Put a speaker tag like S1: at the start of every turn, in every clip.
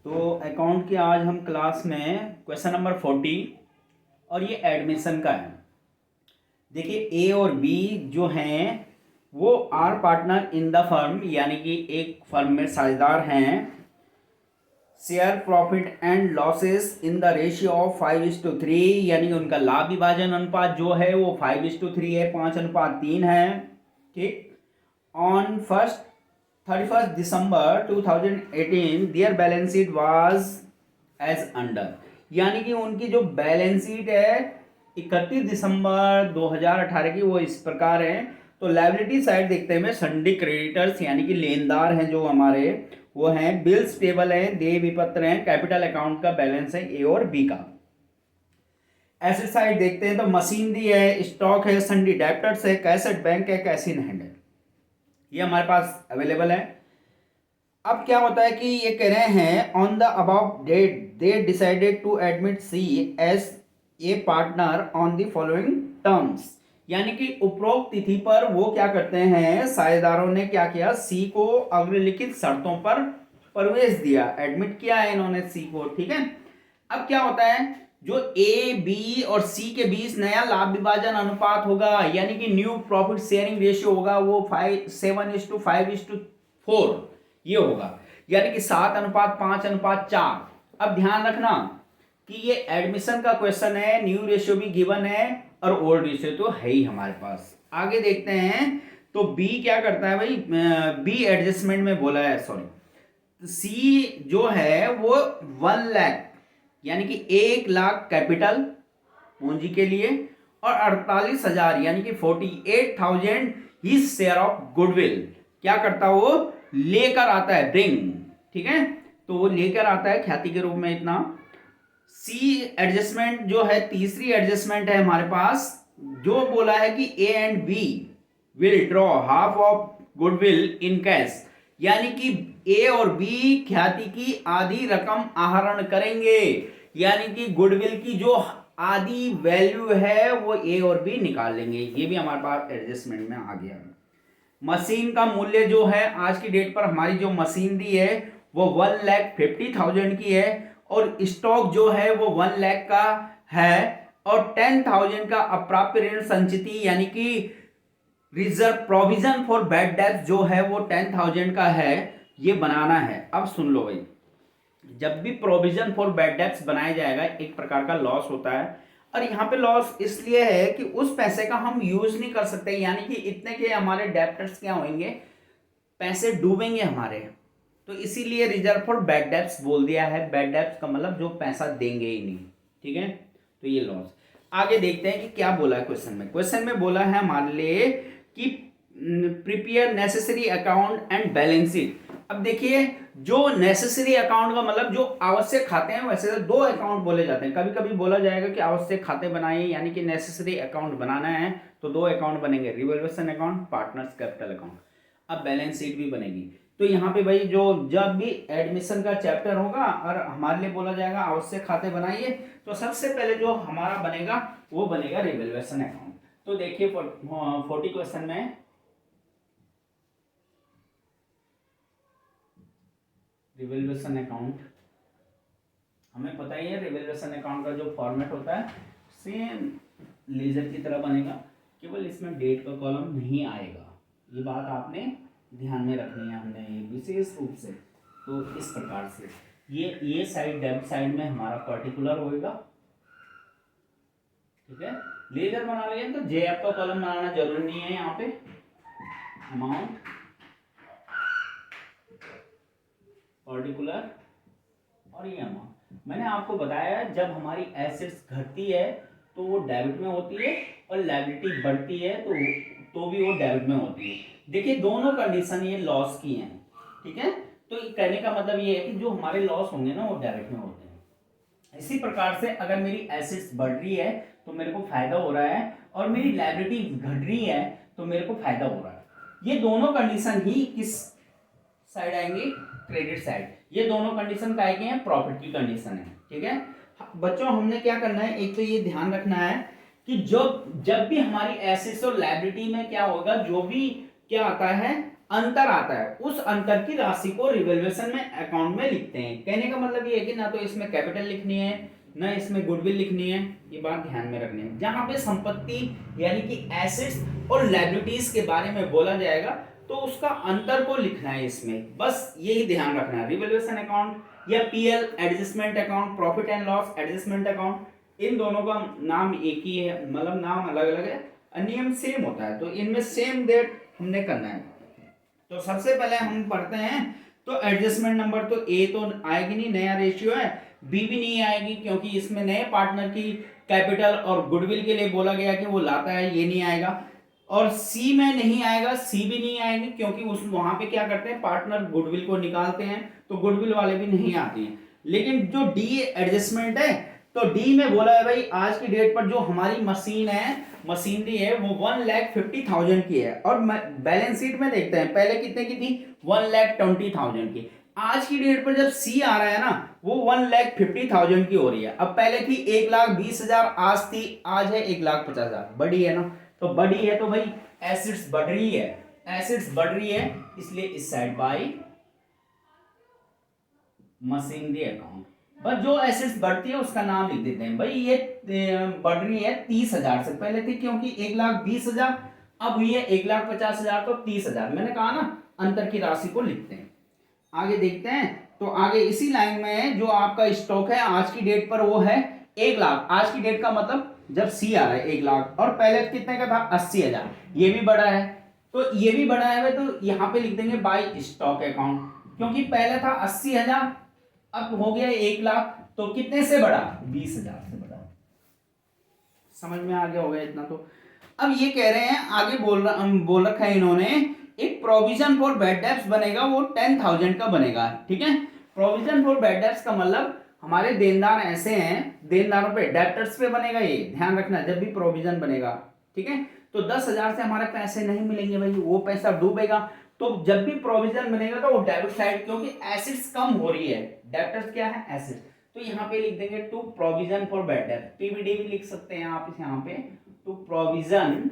S1: तो अकाउंट की आज हम क्लास में क्वेश्चन नंबर 40 और ये एडमिशन का है। देखिए ए और बी जो हैं वो are partner in the firm, यानी कि एक फर्म में साझेदार हैं। Share profit and losses in the ratio of 5:3, यानी कि उनका लाभ विभाजन अनुपात जो है वो 5:3 है, 5:3 है। ठीक। On 31st December 2018 their balance sheet was as under, यानी कि उनकी जो बैलेंस शीट है 31 दिसंबर 2018 की वो इस प्रकार है। तो लायबिलिटी साइड देखते हैं, सन्डी क्रेडिटर्स यानी कि लेनदार हैं जो हमारे वो हैं, बिल्स टेबल हैं, देय विपत्र हैं, कैपिटल अकाउंट का बैलेंस है ए और बी का। एसेट साइड देखते हैं तो मशीनरी है, स्टॉक है, सन्डी डेप्टर्स है, कैश एट बैंक है, कैश इन हैंड है, ये हमारे पास अवेलेबल है। अब क्या होता है कि ये कह रहे हैं on the above date they decided to admit C as a partner on the following terms, यानी कि उपरोक्त तिथि पर वो क्या करते हैं, साझेदारों ने क्या किया, सी को अग्रलिखित शर्तों पर प्रवेश दिया, एडमिट किया है इन्होंने सी को। ठीक है। अब क्या होता है, जो ए बी और सी के बीच नया लाभ विभाजन अनुपात होगा, यानी कि न्यू प्रॉफिट शेयरिंग रेशियो होगा, वो 7:5:4 ये होगा, यानी कि 7:5:4। अब ध्यान रखना कि ये एडमिशन का क्वेश्चन है, न्यू रेशियो भी गिवन है और ओल्ड रेशियो तो है ही हमारे पास। आगे देखते हैं तो बी क्या करता है भाई, बी एडजस्टमेंट में बोला है, सॉरी, सी जो है वो 1 लाख यानी कि 1 लाख कैपिटल पूंजी के लिए और 48,000 यानी कि 48,000 ही शेयर ऑफ गुडविल क्या करता वो लेकर आता है, ब्रिंग। ठीक है, तो वो लेकर आता है ख्याति के रूप में इतना। सी एडजस्टमेंट जो है, तीसरी एडजस्टमेंट है हमारे पास, जो बोला है कि A and B will draw half of goodwill in cash, यानी कि ए और बी ख्याति की आधी रकम आहरण करेंगे, यानी कि गुडविल की जो आधी वैल्यू है वो ए और बी निकाल लेंगे। ये भी हमारे पास एडजस्टमेंट में आ गया। मशीन का मूल्य जो है आज की डेट पर हमारी जो मशीनरी है वो 1,50,000 की है और स्टॉक जो है वो 1 लाख का है और 10,000 का अप्राप्य ऋण संचिति यानी कि रिजर्व प्रोविजन फॉर बैड डेब्ट जो है वो 10,000 का है, ये बनाना है। अब सुन लो भाई, जब भी प्रोविजन फॉर बैड डेब्ट्स बनाया जाएगा एक प्रकार का लॉस होता है, और यहाँ पे लॉस इसलिए है कि उस पैसे का हम यूज नहीं कर सकते, यानी कि इतने के हमारे डेब्टर्स क्या होंगे, पैसे डूबेंगे हमारे, तो इसीलिए रिजर्व फॉर बैड डेब्ट्स बोल दिया है। बैड डेब्ट्स का मतलब जो पैसा देंगे ही नहीं। ठीक है, तो ये लॉस। आगे देखते हैं कि क्या बोला है क्वेश्चन में। क्वेश्चन में बोला है हमारे लिए कि prepare necessary account and balance sheet. अब देखिए, जो नेसेसरी अकाउंट का मतलब जो आवश्यक खाते हैं, वैसे तो 2 अकाउंट बोले जाते हैं, कभी कभी बोला जाएगा कि आवश्यक खाते बनाइए, यानी कि नेसेसरी अकाउंट बनाना है तो 2 अकाउंट बनेंगे, revolution account, partners capital account. अब बैलेंस शीट भी बनेगी। तो यहाँ पे भाई जो जब भी एडमिशन का चैप्टर होगा और हमारे लिए बोला जाएगा आवश्यक खाते बनाइए, तो सबसे पहले जो हमारा बनेगा वो बनेगा रिवॉल्यूशन अकाउंट। तो देखिए 40 क्वेश्चन में रिवॉल्यूशन अकाउंट, हमें पता ही है रिवॉल्यूशन अकाउंट का जो फॉर्मेट होता है सेम लेजर की तरह बनेगा, केवल इसमें डेट का कॉलम नहीं आएगा। ये बात आपने ध्यान में रखनी है हमने ये विशेष रूप से। तो इस प्रकार से ये साइड डेब्ट साइड में हमारा पर्टिकुलर होएगा। ठीक है, लेजर बना लिया तो जे एफ का कॉलम बनाना जरूरी नहीं है। यहाँ पे अमाउंट पर्टिकुलर और ये अमाउंट, मैंने आपको बताया जब हमारी एसेट्स घटती है तो वो डेबिट में होती है और लायबिलिटी बढ़ती है तो भी वो डेबिट में होती है। देखिए दोनों कंडीशन ये लॉस की हैं। ठीक है, तो कहने का मतलब ये है कि जो हमारे लॉस होंगे ना वो डेबिट में होते हैं। इसी प्रकार से अगर मेरी एसेट्स बढ़ रही है तो मेरे को फायदा हो रहा है और मेरी लायबिलिटी घट रही है तो मेरे को फायदा हो रहा है। ये दोनों कंडीशन ही किस साइड आएंगी, क्रेडिट साइड। ये दोनों कंडीशन का आएंगे हैं, प्रॉफिट की कंडीशन है। ठीक है बच्चों, हमने क्या करना है, एक तो ये ध्यान रखना है कि जब भी हमारी एसेट्स और लायबिलिटी में क्या होगा, जो भी क्या आता है अंतर आता है, उस अंतर की राशि को रिवैल्यूएशन में अकाउंट में लिखते हैं। कहने का मतलब ये है कि ना तो इसमें कैपिटल लिखनी है ना इसमें गुडविल लिखनी है, ये बात ध्यान में रखनी है। जहां पे संपत्ति यानी कि एसेट्स और लायबिलिटीज के बारे में बोला जाएगा तो उसका अंतर को लिखना है इसमें, बस यही ध्यान रखना है। रिवैल्यूएशन अकाउंट या PL adjustment account, profit and loss adjustment account, इन दोनों का नाम एक ही है, मतलब नाम अलग अलग है, नियम सेम होता है, तो इनमें सेम डेट हमने करना है। तो सबसे पहले हम पढ़ते हैं, तो एडजस्टमेंट नंबर तो ए तो आएगी नहीं, नया रेशियो है। बी भी नहीं आएगी क्योंकि इसमें नए पार्टनर की कैपिटल और गुडविल के लिए बोला गया कि वो लाता है, ये नहीं आएगा। और सी में नहीं आएगा, सी भी नहीं आएगी क्योंकि उस वहां पे क्या करते हैं, पार्टनर गुडविल को निकालते हैं, तो गुडविल वाले भी नहीं आती हैं। लेकिन जो डी एडजस्टमेंट है, तो डी में बोला है भाई आज की डेट पर जो हमारी मशीन है, मशीनरी है, वो 1,50,000 की है, और बैलेंस शीट में देखते हैं पहले कितने की थी, 1,20,000 की। आज की डेट पर जब सी आ रहा है ना, वो 1,50,000 की हो रही है। अब पहले थी 1,20,000, आज है 1,50,000, बड़ी है ना, तो बड़ी है तो भाई एसिड्स बढ़ रही है, एसिड्स बढ़ रही है, इसलिए इस साइड बाई मशीनरी अकाउंट। बस जो एसेट्स बढ़ती है उसका नाम लिख देते हैं। भाई ये बढ़ रही है 30,000 से, पहले थी क्योंकि 1,20,000, अब हुई है 1,50,000, तो 30,000। मैंने कहा ना अंतर की राशि को लिखते हैं। आगे देखते हैं, तो आगे इसी लाइन में जो आपका स्टॉक है आज की डेट पर वो है 1,00,000। आज की डेट का मतलब जब सी आ रहा है 1,00,000, और पहले कितने का था 80,000, ये भी बड़ा है, तो ये भी बड़ा है, तो यहाँ पे लिख देंगे बाई स्टॉक अकाउंट, क्योंकि पहले था 80,000, अब हो गया 1,00,000, तो कितने से बढ़ा, 20,000 से बढ़ा। समझ में आ गया होगा इतना तो। अब ये कह रहे हैं, आगे बोल रखा है इन्होंने, एक प्रोविजन फॉर बैड डेब्ट्स बनेगा, वो 10,000 का बनेगा, ठीक है। प्रोविजन फॉर बैड डेब्ट्स का मतलब हमारे देनदार ऐसे हैं, देनदारों पे, डेब्टर्स पे बनेगा, ये ध्यान रखना जब भी प्रोविजन बनेगा, ठीक है। तो 10,000 से हमारे पैसे नहीं मिलेंगे भाई, वो पैसा डूबेगा। तो जब भी प्रोविजन बनेगा तो वो डेबिट साइड, क्योंकि एसेट्स कम हो रही है, डेब्टर्स क्या है, एसेट्स, तो यहाँ पे लिख देंगे टू प्रोविजन फॉर बैड डेब्ट, पीवीडी भी लिख सकते हैं आप यहाँ पे, टू प्रोविजन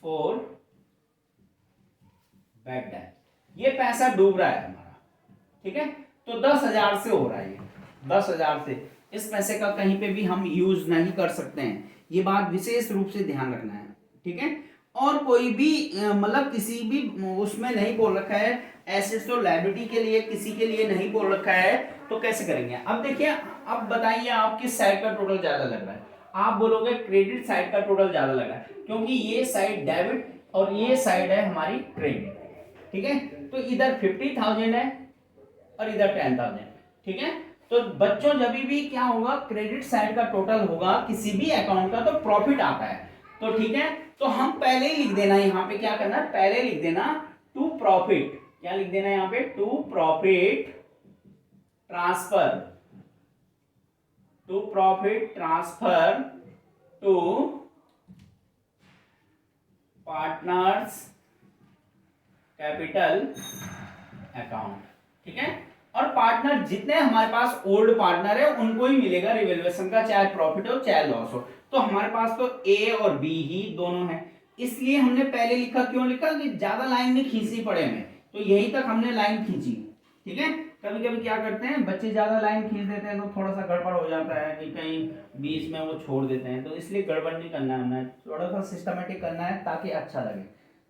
S1: फॉर बैड डेब्ट, ये पैसा डूब रहा है हमारा, ठीक है। तो 10,000 से हो रहा है, ये 10,000 से, इस पैसे का कहीं पे भी हम यूज नहीं कर सकते हैं, ये बात विशेष रूप से ध्यान रखना है, ठीक है। और कोई भी मतलब किसी भी उसमें नहीं बोल रखा है, एसेट्स और लायबिलिटी के लिए किसी के लिए नहीं बोल रखा है, तो कैसे करेंगे। अब देखिए, अब बताइए आप किस साइड का टोटल ज्यादा लग रहा है। आप बोलोगे क्रेडिट साइड का टोटल ज्यादा लग रहा है, क्योंकि ये साइड डेबिट और ये साइड है हमारी क्रेडिट, ठीक है। तो इधर 50,000 है और इधर 10,000, ठीक है। तो बच्चों जब भी क्या होगा, क्रेडिट साइड का टोटल होगा किसी भी अकाउंट का, तो प्रॉफिट आता है, तो ठीक है। तो हम पहले ही लिख देना, यहाँ पे क्या करना, पहले लिख देना टू प्रॉफिट, क्या लिख देना यहाँ पे, to profit transfer, to profit transfer to partners capital account, ठीक है। और पार्टनर जितने हमारे पास ओल्ड पार्टनर है उनको ही मिलेगा रिवैल्यूएशन का, चाहे प्रॉफिट हो चाहे लॉस हो। तो हमारे पास तो ए और बी ही दोनों है, इसलिए हमने पहले लिखा, क्यों लिखा कि ज्यादा लाइन नहीं खींचनी पड़े हमें, तो यही तक हमने लाइन खींची, ठीक है। कभी कभी क्या करते हैं बच्चे, ज्यादा लाइन खींच देते हैं तो थोड़ा सा गड़बड़ हो जाता है कि कहीं बीच में वो छोड़ देते हैं, तो इसलिए गड़बड़ नहीं करना है, हमें थोड़ा सा सिस्टमेटिक करना है ताकि अच्छा लगे।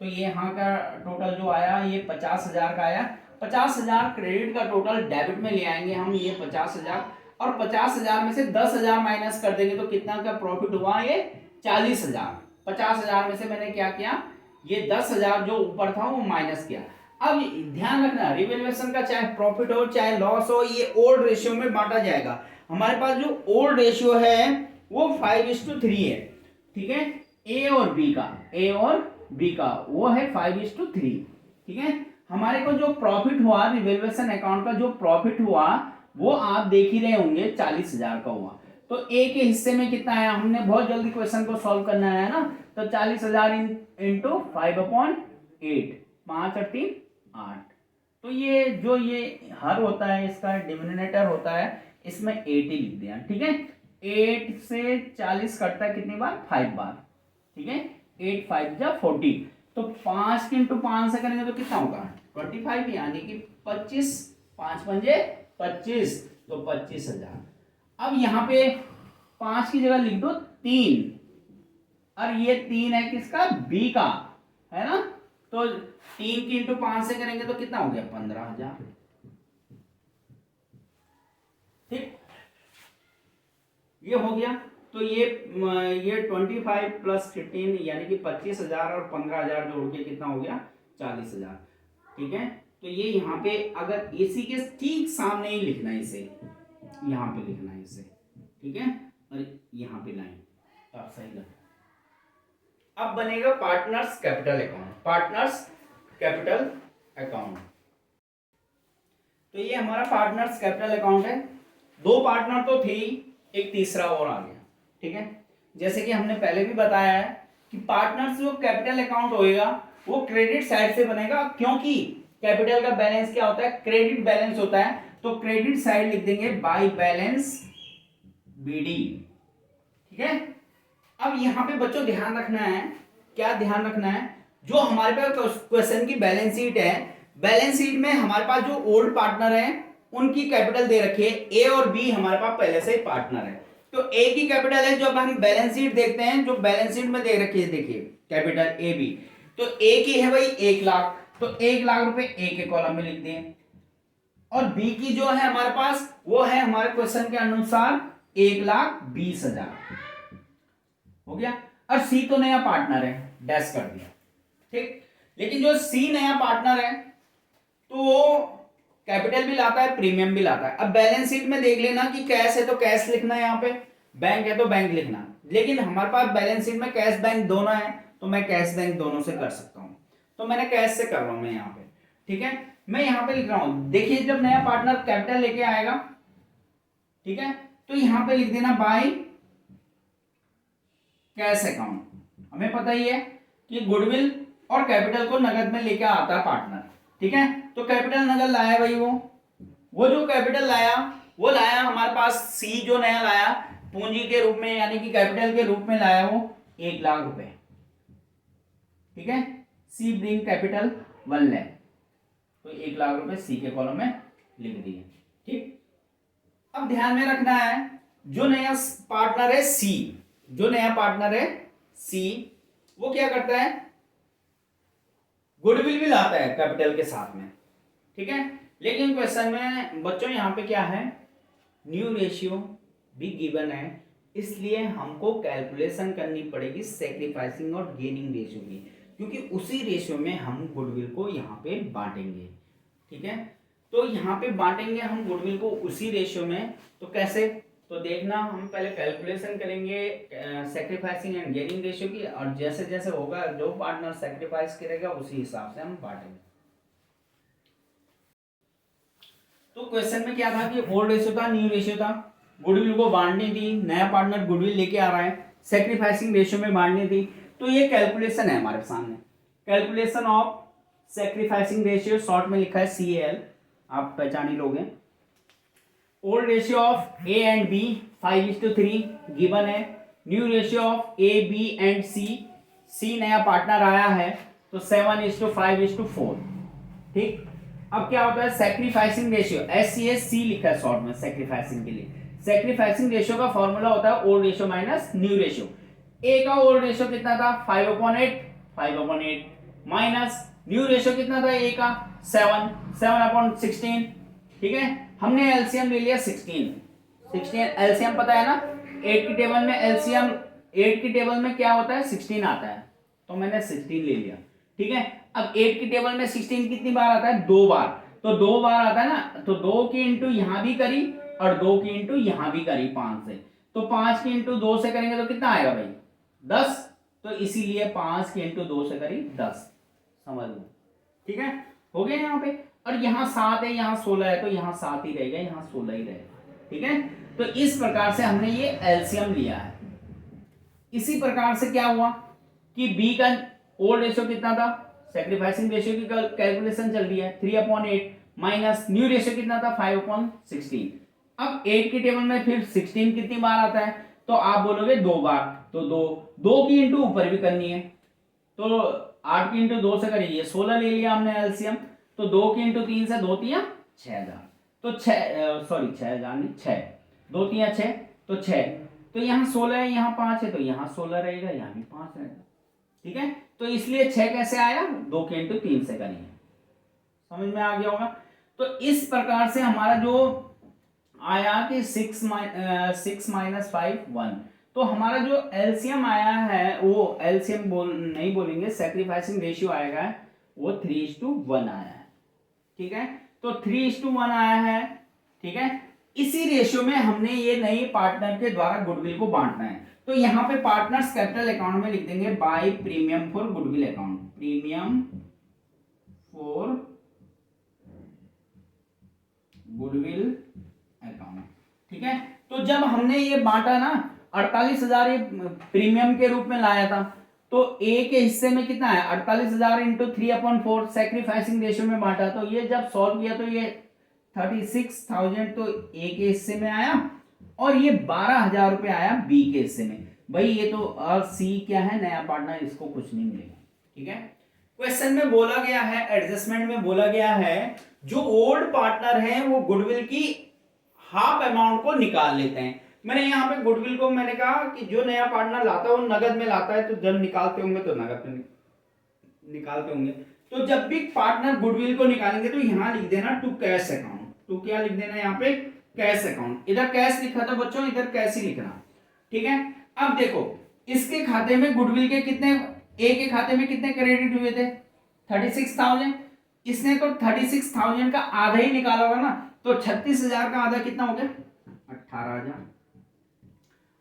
S1: तो ये यहाँ का टोटल जो आया ये 50,000 का आया, 50,000 क्रेडिट का टोटल डेबिट में ले आएंगे हम, ये 50,000, और 50,000 में से 10,000 माइनस कर देंगे तो कितना का प्रॉफिट हुआ, ये 40,000। 50,000 में से मैंने क्या किया, ये 10,000 जो ऊपर था वो माइनस किया। अब ध्यान रखना, रिवैल्यूएशन का चाहे प्रॉफिट हो चाहे लॉस हो, ये ओल्ड रेशियो में बांटा जाएगा। हमारे पास जो ओल्ड रेशियो है वो 5:3 है, ठीक है। ए और बी का, ए और बी का वो है 5:3, ठीक है। हमारे को जो प्रॉफिट हुआ रिवैल्यूएशन अकाउंट का, जो प्रॉफिट हुआ वो आप देख ही रहे होंगे 40,000 का हुआ। तो ए के हिस्से में कितना आया, हमने बहुत जल्दी क्वेश्चन को सॉल्व करना है ना, तो 40,000 इंटू 5/8, 5 और 3 8। तो ये जो ये हर होता है इसका डिनोमिनेटर होता है, इसमें 8 ही लिख दिया, ठीक है। 8 से 40 कटता है कितनी बार, 5 बार, ठीक है। 8 5 जा 40, तो 5 इंटू 5 से करेंगे तो कितना होगा 25, यानी कि 25, 5 पंजे 25, तो 25,000। अब यहाँ पे 5 की जगह लिख दो 3, और ये 3 है किसका, बी का, है ना। तो 3 की इंटू 5 से करेंगे तो कितना हो गया 15,000। ठीक, ये हो गया। तो ये 25 प्लस 15 यानी कि 25,000 और 15,000 जोड़ के कितना हो गया 40,000। ठीक है, तो ये यहाँ पे अगर इसी के ठीक सामने ही लिखना है इसे, यहाँ पे लिखना है इसे, ठीक है, और यहाँ पे लाइन, तो आप सही लगा। अब बनेगा partners capital account, partners capital account. तो ये हमारा पार्टनर्स कैपिटल अकाउंट है। दो पार्टनर तो थे, एक तीसरा और आ गया। ठीक है, जैसे कि हमने पहले भी बताया है कि पार्टनर्स जो कैपिटल अकाउंट होएगा वो क्रेडिट साइड से बनेगा, क्योंकि कैपिटल का बैलेंस क्या होता है, क्रेडिट बैलेंस होता है। तो क्रेडिट साइड लिख देंगे बाय बैलेंस बीडी। ठीक है, अब यहां पे बच्चों ध्यान रखना है, क्या ध्यान रखना है, जो हमारे पास क्वेश्चन की बैलेंस शीट है, बैलेंस शीट में हमारे पास जो ओल्ड पार्टनर है उनकी कैपिटल दे रखी है, ए और बी हमारे पास पहले से ही पार्टनर है। तो ए की कैपिटल है, जब हम बैलेंस शीट देखते हैं, जो बैलेंस शीट में दे रखी है, देखिए कैपिटल ए बी, तो ए की है भाई 1 लाख, तो 1 लाख रुपए ए के कॉलम में लिख दें। और बी की जो है हमारे पास, वो है हमारे क्वेश्चन के अनुसार 1,20,000 हो गया। और सी तो नया पार्टनर है, डैश कर दिया। ठीक, लेकिन जो सी नया पार्टनर है तो वो कैपिटल भी लाता है, प्रीमियम भी लाता है। अब बैलेंस शीट में देख लेना कि कैश है तो कैश लिखना है, यहाँ पे बैंक है तो बैंक लिखना, लेकिन हमारे पास बैलेंस शीट में कैश बैंक दोनों है, तो मैं कैश बैंक दोनों से कर सकता हूं, तो मैंने कैश से कर रहा हूं मैं यहाँ पे। ठीक है, मैं यहाँ पे लिख रहा हूं, देखिए जब नया पार्टनर कैपिटल लेके आएगा, ठीक है, तो यहाँ पे लिख देना बाय कैश अकाउंट। हमें पता ही है कि गुडविल और कैपिटल को नगद में लेके आता है पार्टनर। ठीक है, तो कैपिटल नगद लाया भाई, वो जो कैपिटल लाया वो लाया हमारे पास, सी जो नया लाया पूंजी के रूप में यानी कि कैपिटल के रूप में लाया वो 1 लाख रुपए। ठीक है, सी ब्रिंग कैपिटल 1 लाख, तो 1 लाख रुपए सी के कॉलम में लिख दिए। ठीक, अब ध्यान में रखना है, जो नया पार्टनर है सी, जो नया पार्टनर है सी, वो क्या करता है, गुडविल भी लाता है कैपिटल के साथ में। ठीक है, लेकिन क्वेश्चन में बच्चों यहाँ पे क्या है, न्यू रेशियो भी गिवन है, इसलिए हमको कैलकुलेशन करनी पड़ेगी सैक्रिफाइसिंग और गेनिंग रेशियो की, क्योंकि उसी रेशियो में हम गुडविल को यहाँ पे बांटेंगे। ठीक है, तो यहाँ पे बांटेंगे हम गुडविल को उसी रेशियो में, तो कैसे, तो देखना, हम पहले कैलकुलेशन करेंगे सैक्रिफाइसिंग एंड गेनिंग रेशियो की, और जैसे जैसे होगा जो पार्टनर सैक्रिफाइस करेगा उसी हिसाब से हम बांटेंगे। तो क्वेश्चन में क्या था कि ओल्ड रेशियो था, न्यू रेशियो था, गुडविल को बांटनी थी, नया पार्टनर गुडविल लेके आ रहा है, सैक्रिफाइसिंग रेशियो में बांटनी थी। तो ये कैलकुलेशन है हमारे सामने, calculation of sacrificing ratio, short में लिखा है CAL, आप पहचान ही लोगे। Old ratio of A and B 5:3 given है, new ratio of A B and C, C नया पार्टनर आया है तो 7:5:4। ठीक, अब क्या होता है सैक्रिफाइसिंग रेशियो, SCSC लिखा है शॉर्ट में सैक्रिफाइसिंग के लिए। सैक्रिफाइसिंग रेशियो का फॉर्मूला होता है old ratio minus new ratio. A का ओल्ड रेशियो कितना था 5/8 माइनस न्यू रेशियो कितना था ए का 7/16। ठीक है, हमने एलसीएम ले लिया 16 एलसीएम पता है ना, 8 की टेबल में एलसीएम, 8 की टेबल में क्या होता है 16 आता है, तो मैंने 16 ले लिया। ठीक है, अब 8 की टेबल में 16 कितनी बार आता है, 2 बार, तो 2 बार आता है ना, तो 2 की इंटू यहां भी करी और 2 की इंटू यहां भी करी 5 से, तो 5 की इंटू 2 से करेंगे तो कितना आएगा भाई 10, तो इसीलिए 5 की इंटू 2 से करी 10, समझ लो। ठीक है, हो गया यहाँ पे, और यहाँ 7 है यहाँ 16 है, तो यहाँ 7 ही रहेगा, यहाँ 16 ही रहेगा। ठीक है, तो इस प्रकार से हमने ये एलसीएम लिया है। इसी प्रकार से क्या हुआ कि बी का ओल्ड रेशियो कितना था, सैक्रिफाइसिंग रेशियो की कैलकुलेशन चल रही है 3/8 माइनस न्यू रेशियो कितना था 5/16। अब 8 की टेबल में फिर 16 कितनी बार आता है, तो आप बोलोगे 2 बार, तो 2 की इंटू ऊपर भी करनी है, तो 8 की इंटू 2 से करिए 16 ले लिया हमने एलसीएम, तो 2 की इंटू 3 से 2 तिया 6000, तो 6000 नहीं 6, 2 तिया 6, तो 6, तो यहाँ 16 है यहाँ 5 है, तो यहाँ 16 रहेगा यहाँ भी 5 रहेगा। ठीक है, तो इसलिए 6 कैसे आया, 2 के इंटू 3 से करिए, समझ में आ गया होगा। तो इस प्रकार से हमारा जो आया कि 6 माइनस 5 1, तो हमारा जो एलसीएम आया है वो एलसीएम नहीं बोलेंगे, सैक्रिफाइसिंग रेशियो आएगा वो 3:1 आया है। ठीक है, तो 3:1 आया है। ठीक है, इसी रेशियो में हमने ये नई पार्टनर के द्वारा गुडविल को बांटना है, तो यहाँ पे पार्टनर्स कैपिटल अकाउंट में लिख देंगे by premium for goodwill account, premium for goodwill account. ठीक है, तो जब हमने ये बांटा ना 48,000 ये प्रीमियम के रूप में लाया था, तो ए के हिस्से में कितना है 48,000 इंटू 3/4 सैक्रिफाइसिंग रेशियो में बांटा, तो ये जब सॉल्व किया तो ये 36,000 तो ए के हिस्से में आया और ये 12,000 रुपए आया बी के हिस्से में। भाई ये तो सी क्या है, नया पार्टनर, इसको कुछ नहीं मिलेगा। ठीक है, क्वेश्चन में बोला गया है, एडजस्टमेंट में बोला गया है जो ओल्ड पार्टनर है वो गुडविल की हाफ अमाउंट को निकाल लेते हैं। मैंने यहाँ पे गुडविल को मैंने कहा कि जो नया पार्टनर लाता है वो नगद में लाता है, तो जब निकालते होंगे तो नगद में निकालते होंगे, तो जब भी पार्टनर गुडविल को निकालेंगे तो यहाँ लिख देना टू कैश अकाउंट, टू क्या लिख देना यहाँ पे कैश अकाउंट, इधर कैश लिखा था बच्चों, इधर कैश ही लिखना। ठीक है, अब देखो इसके खाते में गुडविल के कितने, ए के खाते में कितने क्रेडिट हुए थे 36,000, इसने तो 36,000 का आधा ही निकाला होगा ना, तो 36,000 का आधा कितना हो गया 18,000,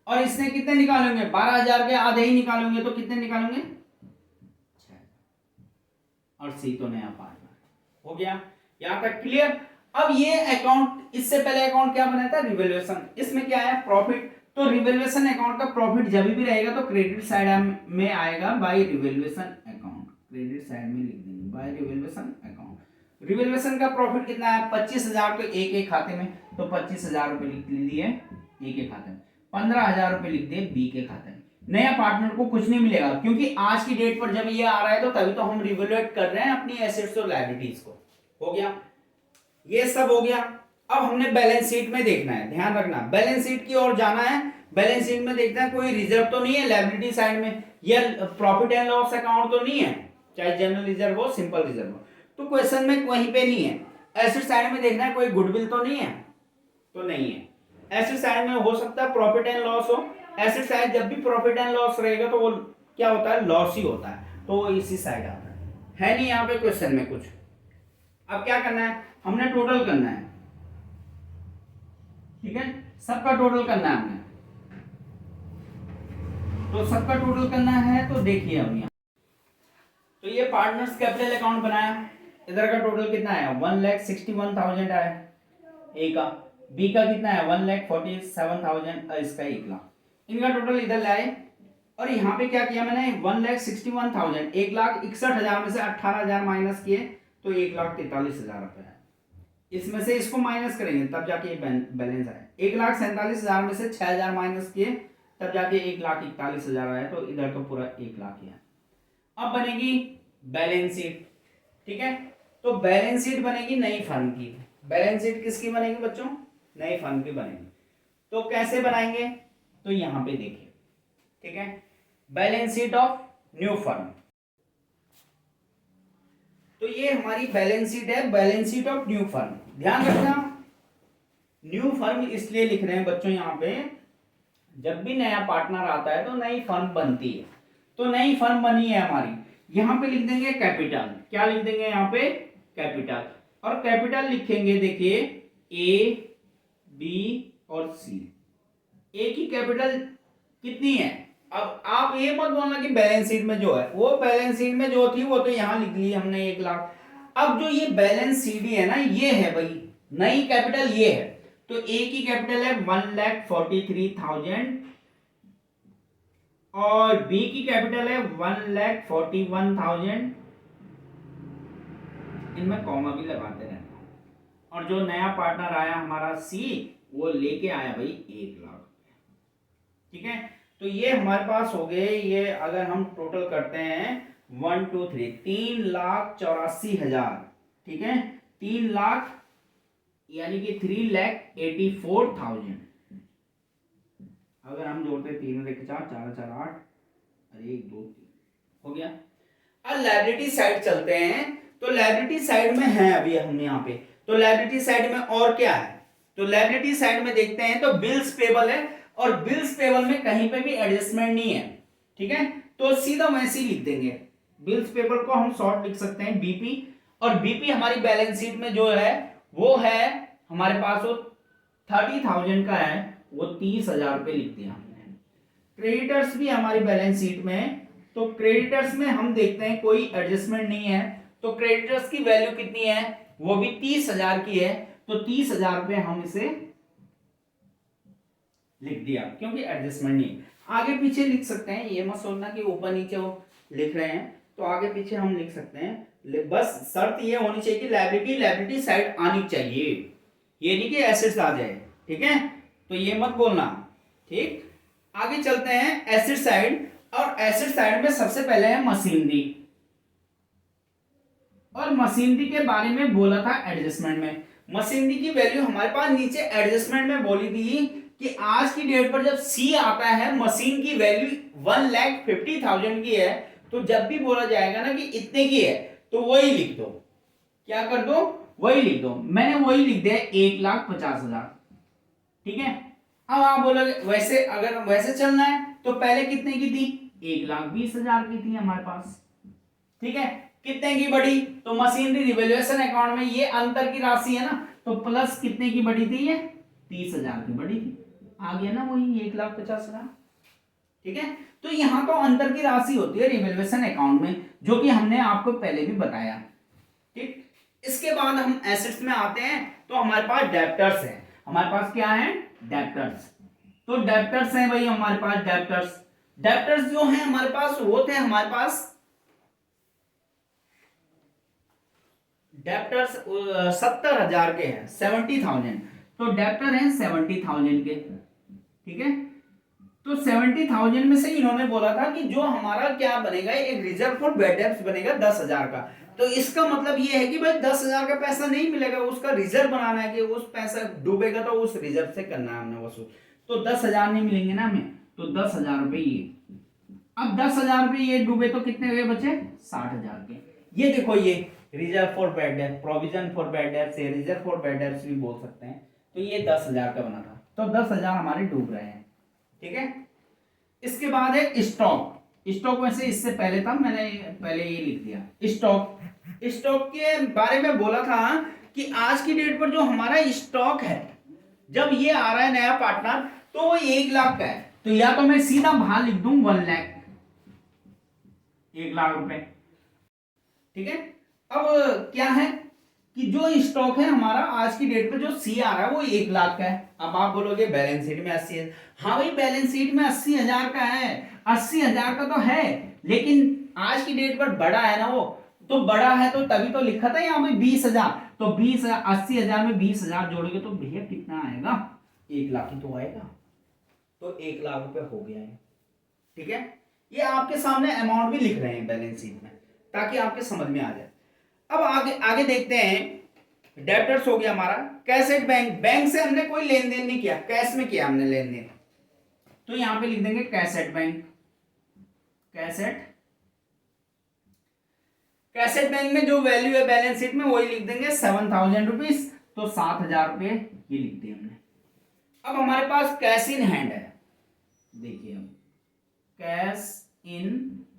S1: और इसने कितने निकालेंगे 12,000 के आधे ही निकालेंगे, तो कितने निकालेंगे 6, और सी तो नया पार्टनर हो गया। यहां तक क्लियर। अब ये अकाउंट, इससे पहले अकाउंट क्या बनाया था रिवैल्यूएशन, इसमें क्या है प्रॉफिट, तो रिवैल्यूएशन अकाउंट का प्रॉफिट जब भी रहेगा तो क्रेडिट साइड में आएगा by revaluation account, credit side में लिख देंगे बाय रिवैल्यूएशन अकाउंट। रिवैल्यूएशन का प्रॉफिट कितना है 25,000, तो ए के खाते में, तो 25,000 रुपए लिख दिए ए के खाते में, 15,000 रुपए लिख दिए बी के खाते में। नया पार्टनर को कुछ नहीं मिलेगा, क्योंकि आज की डेट पर जब ये आ रहा है तो तभी तो हम रिवैल्यूएट कर रहे हैं अपनी एसेट्स और लायबिलिटीज को। हो गया, ये सब हो गया। अब हमने बैलेंस शीट में देखना है, ध्यान रखना बैलेंस शीट की ओर जाना है। बैलेंस शीट में देखना है कोई रिजर्व तो नहीं है लायबिलिटी साइड में, या प्रॉफिट एंड लॉस अकाउंट तो नहीं है, चाहे जनरल रिजर्व हो सिंपल रिजर्व हो, तो क्वेश्चन में कहीं पे नहीं है। एसेट साइड में देखना है कोई गुडविल तो नहीं है, तो नहीं है। एसेट साइड में हो सकता है प्रॉफिट एंड लॉस हो, एसेट साइड जब भी प्रॉफिट एंड लॉस रहेगा तो वो क्या होता है लॉस ही होता है, तो वो इसी साइड आता है नहीं यहाँ पे क्वेश्चन में कुछ। अब क्या करना है, हमने टोटल करना है। ठीक है, सबका टोटल करना है हमने, तो सबका टोटल करना है, तो देखिए अब यहाँ तो ये पार्टनर्स कैपिटल अकाउंट बनाया, इधर का टोटल कितना है 1,61,000 आया ए का, बी का कितना है 1,47,000, इसका 1 लाख, इनका टोटल इधर लाए और यहाँ पे क्या किया मैंने 1,61,000, 1,61,000 में से 18,000 माइनस किए तो 1,43,000 रुपए है। इसमें से इसको माइनस करेंगे तब जाके बैलेंस आए। 1,47,000 में से 6,000 माइनस किए तब जाके 1,41,000 आया, तो इधर तो पूरा 1 लाख ही है। अब बनेगी बैलेंस शीट। ठीक है, तो बैलेंस शीट बनेगी नई फर्म की। बैलेंस शीट किसकी बनेगी बच्चों, नई फर्म की बनेगी। तो कैसे बनाएंगे, तो यहां पे देखिए। ठीक है, balance sheet of new firm, तो ये हमारी बैलेंस शीट है, balance sheet of new firm. ध्यान रखना न्यू फर्म इसलिए लिख रहे हैं बच्चों यहाँ पे, जब भी नया पार्टनर आता है तो नई फर्म बनती है, तो नई फर्म बनी है हमारी, यहां पे लिख देंगे कैपिटल। क्या लिख देंगे यहाँ पे कैपिटल, और कैपिटल लिखेंगे देखिए ए बी और सी। ए की कैपिटल कितनी है, अब आप ये मत बोलना कि बैलेंस शीट में जो है, वो बैलेंस शीट में जो थी वो तो यहां लिख ली हमने 1 लाख। अब जो ये बैलेंस शीट है ना, ये है भाई नई कैपिटल ये है, तो ए की कैपिटल है 1,43,000 और बी की कैपिटल है 1,41,000, इनमें कॉमा भी लगाते रहना। और जो नया पार्टनर आया हमारा सी, वो लेके आया भाई 1 लाख। ठीक है, तो ये हमारे पास हो गए, ये अगर हम टोटल करते हैं 123 3,84,000, ठीक है, 3,00,000 यानी कि 3,84,000। अगर हम जोड़ते 3 और 1 4 4 4 8, अरे 1 2 3 हो गया। अब लायबिलिटी साइड चलते हैं, तो लायबिलिटी साइड में है अभी हम यहाँ पे, तो लायबिलिटी साइड में और क्या है, तो लायबिलिटी साइड में देखते हैं तो बिल्स पेबल है, और बिल्स पेबल में कहीं पे भी एडजस्टमेंट नहीं है, ठीक है, तो सीधा वैसे ही लिख देंगे। बिल्स पेबल को हम शॉर्ट लिख सकते हैं बीपी, और बीपी हमारी बैलेंस शीट में जो है वो है हमारे पास वो 30,000 का है, वो 30,000 रुपये लिख दिया हमने। क्रेडिटर्स भी हमारी बैलेंस शीट में, तो क्रेडिटर्स में हम देखते हैं कोई एडजस्टमेंट नहीं है, तो क्रेडिटर्स की वैल्यू कितनी है, वो भी 30,000 की है, तो 30,000 रुपये हम इसे लिख दिया क्योंकि एडजस्टमेंट नहीं। आगे पीछे लिख सकते हैं, ये मत सोचना कि ऊपर नीचे वो लिख रहे हैं, तो आगे पीछे हम लिख सकते हैं, बस शर्त ये होनी चाहिए कि लायबिलिटी साइड आनी चाहिए, ये नहीं कि एसेट्स आ जाए, ठीक है, तो ये मत बोलना, ठीक। आगे चलते हैं एसेट साइड, और एसेट साइड में सबसे पहले है मशीनरी, और मशीनरी के बारे में बोला था एडजस्टमेंट में। मशीनरी की वैल्यू हमारे पास नीचे एडजस्टमेंट में बोली थी कि आज की डेट पर जब सी आता है मशीन की वैल्यू 1,50,000 की है, तो जब भी बोला जाएगा ना कि इतने की है तो वही लिख दो, क्या कर दो, वही लिख दो। मैंने वही लिख दिया 1,50,000, ठीक है। अब आप बोलोगे वैसे अगर वैसे चलना है तो पहले कितने की थी, 1,20,000 की थी हमारे पास, ठीक है, कितने की बढ़ी, तो मशीनरी रिवैल्यूएशन अकाउंट में ये अंतर की राशि है ना, तो प्लस कितने की बढ़ी थी, ये 30,000 की बढ़ी थी, आ गया ना वही 1,50,000, ठीक है। तो यहां तो अंतर की राशि होती है रिवैल्यूएशन अकाउंट में, जो कि हमने आपको पहले भी बताया, ठीक। इसके बाद हम एसेट्स में आते हैं, तो हमारे पास डेब्टर्स है, हमारे पास क्या है, डेब्टर्स, तो डेब्टर्स हैं भाई हमारे पास, डेब्टर्स जो है हमारे पास वो थे, हमारे पास डेब्टर्स 70,000 के हैं, 70,000, तो डेब्टर हैं 70,000 के, ठीक है। तो 70,000 में से इन्होंने बोला था कि जो हमारा क्या बनेगा, एक रिजर्व फॉर बैड डेब्ट्स बनेगा 10,000 का, तो इसका मतलब ये है कि भाई 10,000 का पैसा नहीं मिलेगा, उसका रिजर्व बनाना है कि उस पैसा डूबेगा तो उस रिजर्व से करना है हमने वसूल, तो 10,000 नहीं मिलेंगे ना हमें, तो 10,000 रुपए ये, अब 10,000 रुपए ये डूबे तो कितने हुए बचे, 60,000 के। ये देखो ये रिजर्व फॉर बैड डेब्ट, provision for bad debts, reserve for bad debts भी बोल सकते हैं, तो ये 10,000 का बना था, तो 10,000 हमारे डूब रहे हैं, ठीक है। इसके बाद है स्टॉक, स्टॉक में से इससे पहले था, मैंने पहले ये लिख दिया स्टॉक। स्टॉक के बारे में बोला था कि आज की डेट पर जो हमारा स्टॉक है, जब ये आ रहा है नया पार्टनर, तो वो 1,00,000 का है, तो या तो मैं सीधा बाहर लिख दूं 1,00,000, 1,00,000 रुपए, ठीक है। अब क्या है कि जो स्टॉक है हमारा आज की डेट पे जो सी आ रहा है वो 1,00,000 का है। अब आप बोलोगे बैलेंस शीट में 80 है, हाँ भाई बैलेंस शीट में 80,000 का है, 80,000 का तो है, लेकिन आज की डेट पर बड़ा है ना वो, तो बड़ा है तो तभी तो लिखा था यहाँ पे 20,000, तो 20,000 80,000 में 20,000 जोड़ोगे तो भैया कितना आएगा, 1,00,000 ही तो आएगा, तो 1,00,000 रुपए हो गया है, ठीक है। ये आपके सामने अमाउंट भी लिख रहे हैं बैलेंस शीट में ताकि आपके समझ में आ जाए। अब आगे आगे देखते हैं, डेब्टर्स हो गया हमारा। कैश एट बैंक, बैंक से हमने कोई लेन देन नहीं किया, कैश में किया हमने लेन देन, तो यहां पे लिख देंगे cash at bank, cash at bank में जो वैल्यू है बैलेंस शीट में वही लिख देंगे 7,000 रुपीज, तो 7,000 रुपये ये लिख दिए हमने। अब हमारे पास कैश इन हैंड है, देखिए अब कैश इन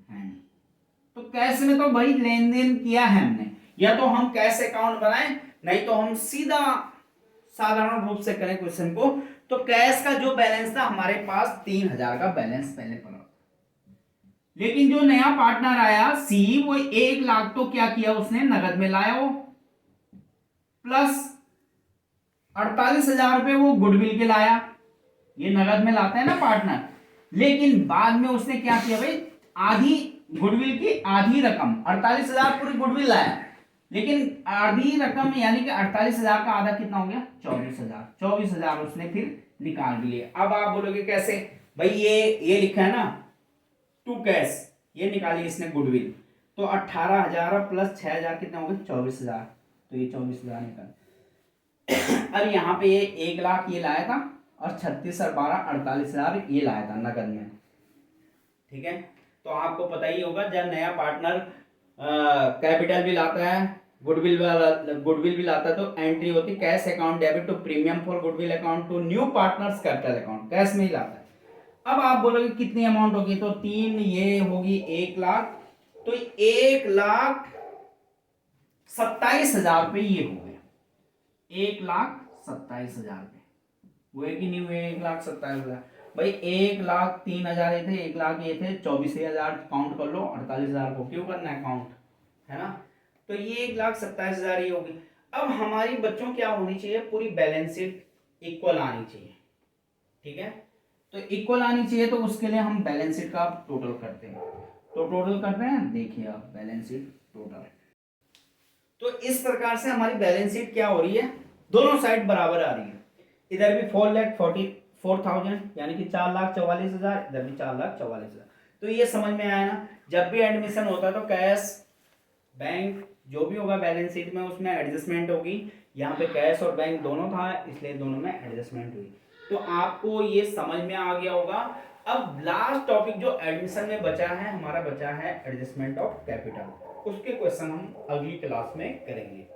S1: हैंड, तो कैश में तो भाई लेन देन किया है हमने, या तो हम कैश अकाउंट बनाएं, नहीं तो हम सीधा साधारण रूप से करें क्वेश्चन को, तो कैश का जो बैलेंस था हमारे पास 3,000 का बैलेंस पहले पड़ा, लेकिन जो नया पार्टनर आया सी, वो 1,00,000 तो क्या किया उसने नगद में लाया, वो प्लस 48,000 रुपए वो गुडविल के लाया, ये नगद में लाता है ना पार्टनर, लेकिन बाद में उसने क्या किया भाई, आधी गुडविल की आधी रकम 48,000 पूरी गुडविल लाया, लेकिन आधी रकम यानी कि 48,000 का आधा कितना हो गया, 24,000 उसने फिर निकाल भी लिए। अब आप बोलोगे कैसे भाई, ये लिखा है ना टू कैश, ये निकाली इसने गुडविल, तो 18,000 प्लस 6,000 कितना हो गया 24,000, तो ये 24,000 निकल। अब यहाँ पे ये 1,00,000 ये लाया था और 36 और 12 48,000 ये लाया था नकद में। ठीक है, तो आपको पता ही होगा जब नया पार्टनर कैपिटल भी लाता है, गुडविल भी लाता है, तो एंट्री होती है cash account debit to premium for goodwill account to new partners capital account, cash में ही लाता है। अब आप बोलोगे कितनी अमाउंट होगी, तो 3 ये होगी 1,00,000, तो 1,27,000 रुपये ये हो गए, 1,27,000 रुपये हुए कि नहीं हुए, 1,27,000। भाई 1,03,000 ये थे, 1,00,000 ये थे, 24,000 काउंट कर लो, 48,000 को क्यों करना है काउंट, है ना। तो ये 1,27,000 ये होगी। अब हमारी बच्चों क्या होनी चाहिए, पूरी बैलेंस शीट इक्वल आनी चाहिए। ठीक है, तो इक्वल आनी चाहिए, तो उसके लिए हम बैलेंस शीट का टोटल करते हैं। तो टोटल करते हैं, देखिए आप बैलेंस शीट टोटल। तो इस प्रकार से हमारी बैलेंस शीट क्या हो रही है, दोनों साइड बराबर आ रही है। इधर भी 4,44,000 यानी कि 4,44,000, इधर भी 4,44,000। तो ये समझ में आया ना, जब भी एडमिशन होता है तो कैश बैंक जो भी होगा बैलेंस शीट में उसमें एडजस्टमेंट होगी। यहाँ पे कैश और बैंक दोनों था, इसलिए दोनों में एडजस्टमेंट हुई। तो आपको ये समझ में आ गया होगा। अब लास्ट टॉपिक जो एडमिशन में बचा है हमारा, बचा है एडजस्टमेंट ऑफ कैपिटल। उसके क्वेश्चन हम अगली क्लास में करेंगे।